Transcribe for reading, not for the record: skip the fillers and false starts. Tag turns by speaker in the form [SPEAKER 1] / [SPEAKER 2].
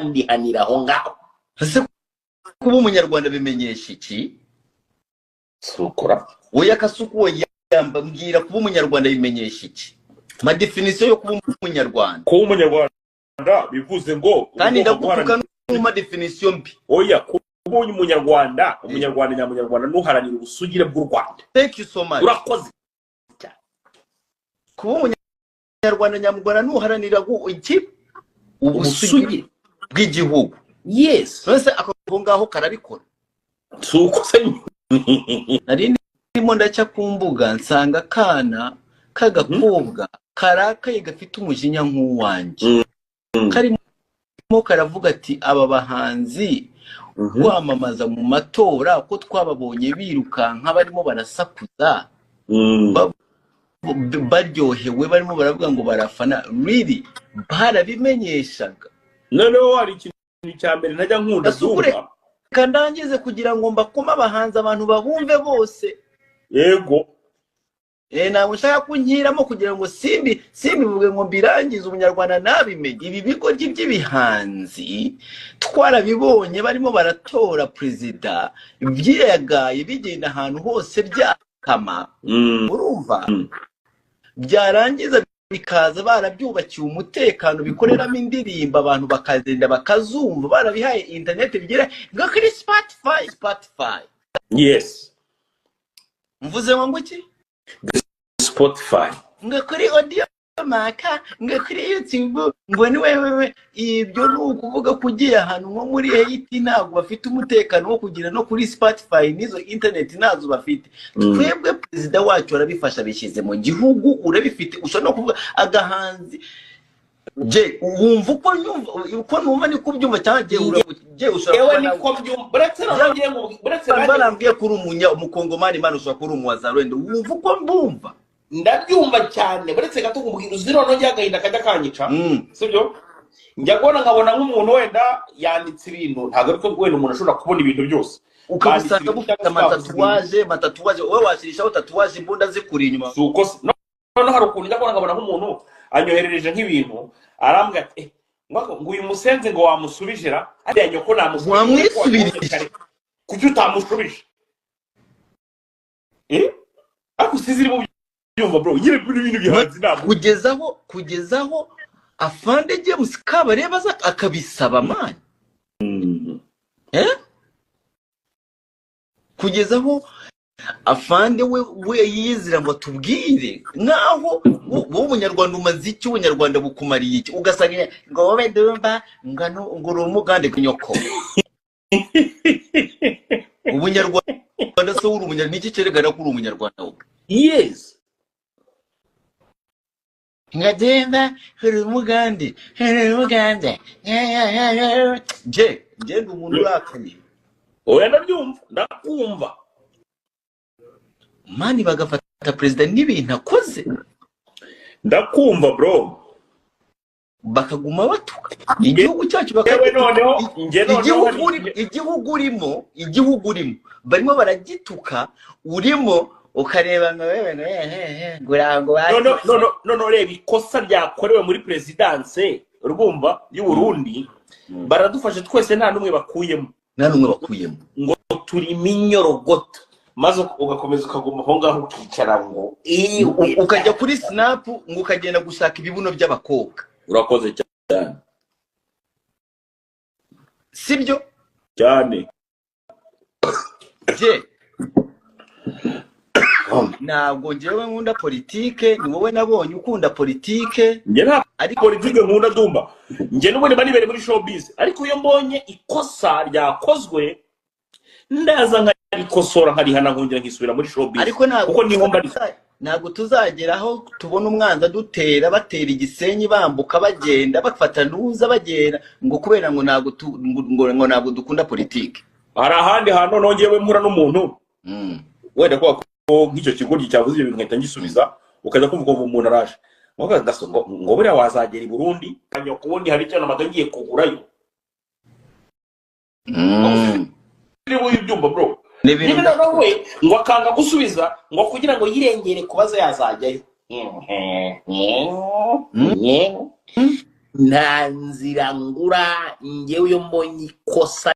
[SPEAKER 1] ndihanira aho ngaho.
[SPEAKER 2] ese kuba umunyarwanda bimenyesha iki?
[SPEAKER 1] Sukura
[SPEAKER 2] oya kasuku yamba mbwira kuba umunyarwanda bimenyesha iki? Ma definition yo kuba umunyarwanda.
[SPEAKER 1] Kuba umunyarwanda bivuze ngo
[SPEAKER 2] kandi ndagutuka no ma definition mbi.
[SPEAKER 1] Oya kuba umunyarwanda nyamunyarwanda nuharanira ubusugire bw'u Rwanda.
[SPEAKER 2] Thank you so much.
[SPEAKER 1] Urakoze.
[SPEAKER 2] Kuba umunyarwanda nyamugwana nuharanira iki? Ubusugire bw'igihugu.
[SPEAKER 1] Yes.
[SPEAKER 2] Nose ako ngaho karabikora.
[SPEAKER 1] Suko se
[SPEAKER 2] nari ndimo ndaca ku mbuga nsanga kana kagakobwa karakaye gafite umujinya nk'uwanje. Karimo karavuga ati aba bahanzi kwamamaza mu matora ko twababonye birukanka barimo barasakuza baryohewe barimo baravuga ngo barafana really barabimenyeshaga.
[SPEAKER 1] noneho hari ikintu cya mbere najya nkunda zumva
[SPEAKER 2] kandangize kugira ngo mbakoma abahanzi abantu babumve bose.
[SPEAKER 1] Yego
[SPEAKER 2] ntabwo nshaka kunkiramo kugira ngo simbivuge ngo mbirangize umunyarwanda nabimenye. Ibi bigo by'ibihanzi twarabibonye barimo baratora perezida byiyagaye bigenda ahantu hose byakama. Urumva byarangiza bikaza barabyubakiye umutekano bikoreramo indirimbo abantu bakagenda bakazumva barabihaye internet bigera ngo kuri Spotify.
[SPEAKER 1] Yes.
[SPEAKER 2] Mvuze ngo iki?
[SPEAKER 1] Spotify.
[SPEAKER 2] Ngo kuri audio maka ngo kuri YouTube ngo ni wewe ibyo nukuvuga kugiye ahantu nko muri Haiti ntabwo bafite umutekano wo kugira no kuri Spotify nizo internet nazo bafite. Twebwe president wacu arabifasha bishyize mu gihugu urabifite ushobora no kuvuga agahanzi je wumva uko numva ni kubyumva cyagiye
[SPEAKER 1] ushobora niko byumva buretse
[SPEAKER 2] barambye kuri umukongomani Imana ushobora kuri umwazarwende wumva uko mbumva
[SPEAKER 1] ndabyumva cyane buretse gato kumbwira uziro no njyagahinda kajya kanyica sibyo njya kubona nkabona nk'umuntu wenda yanditse ibintu ntabwo ariko wenda umuntu ashobora kubona ibintu byose
[SPEAKER 2] ukabisanga bufite amatatuwaje wowe washirishaho tatuwaje imbunda zikuri inyuma.
[SPEAKER 1] Suko none hari ukuntu njya kubona nkabona nk'umuntu anyoherereje nk'ibintu arambwira ati ngo uyu musenze ngo wamusubijera ari nyoko
[SPEAKER 2] namwisubirije
[SPEAKER 1] kuki utamusubije akusiziri mu byumva bro nyine ibintu bihanze ntabwo
[SPEAKER 2] kugezaho afande James Kabareba akabisaba man kugezaho afande we yizira ngo tubwire naho wo umunyarwanda umaziki ubunyarwanda bukumariye iki ugasanga ngo wowe ndumva ngo rumugande kunyoko ubunyarwanda so uri umunyarwanda niki cerekana ko uri umunyarwanda wowe.
[SPEAKER 1] Yes.
[SPEAKER 2] Ngadenda rumugande je ndi umuntu urakanye
[SPEAKER 1] oya ndakumva
[SPEAKER 2] mani bagafata president n'ibintu akoze
[SPEAKER 1] ndakumva bro
[SPEAKER 2] bakaguma batuka igihugu cyacu igihugu urimo barimo baragituka urimo ukareba ngo wewe ngurango
[SPEAKER 1] no reba ikosa ryakorewe muri presidence urumva y'u Burundi baradufashe twese nta numwe bakuyemo
[SPEAKER 2] ngo
[SPEAKER 1] turi minyorogoto maze ugakomeza ukaguma aho ngaho ukicara ngo
[SPEAKER 2] ukajya kuri snap ngo ukagenda gushaka ibibuno by'abakobwa.
[SPEAKER 1] Urakoze cyane
[SPEAKER 2] sibyo
[SPEAKER 1] cyane
[SPEAKER 2] je ntabwo njyewe nkunda politike ni wowe nabonye ukunda politike
[SPEAKER 1] njye nta politike nkunda dumba njye n'ubundi banibere muri showbiz ariko iyo mbonye ikosa ryakozwe ndaza nk'ikosora nkarihana nkongera nkisubira muri showbiz
[SPEAKER 2] ariko
[SPEAKER 1] kuko niho mbari
[SPEAKER 2] ntabwo tuzageraho tubona umwanza dutera batera igisenyi bambuka bagenda bafata nuza bagenda ngo kubera ngo ntabwo dukunda politike.
[SPEAKER 1] hari ahandi hantu nongewe mpura n'umuntu wenda ko nk'icyo kigo cyavuze ibyo bintu nkahita ngisubiza ukaza kumva ko umuntu araje ngo buriya wazagera i Burundi kanya kubundi hari cyane amagangiye kugurayo niba ubyumva bro niba nawe ngo akanga gusubiza ngo kugira ngo yirengere kubaza yazajyayo
[SPEAKER 2] nta nzira ngura njyewe iyo mbonye ikosa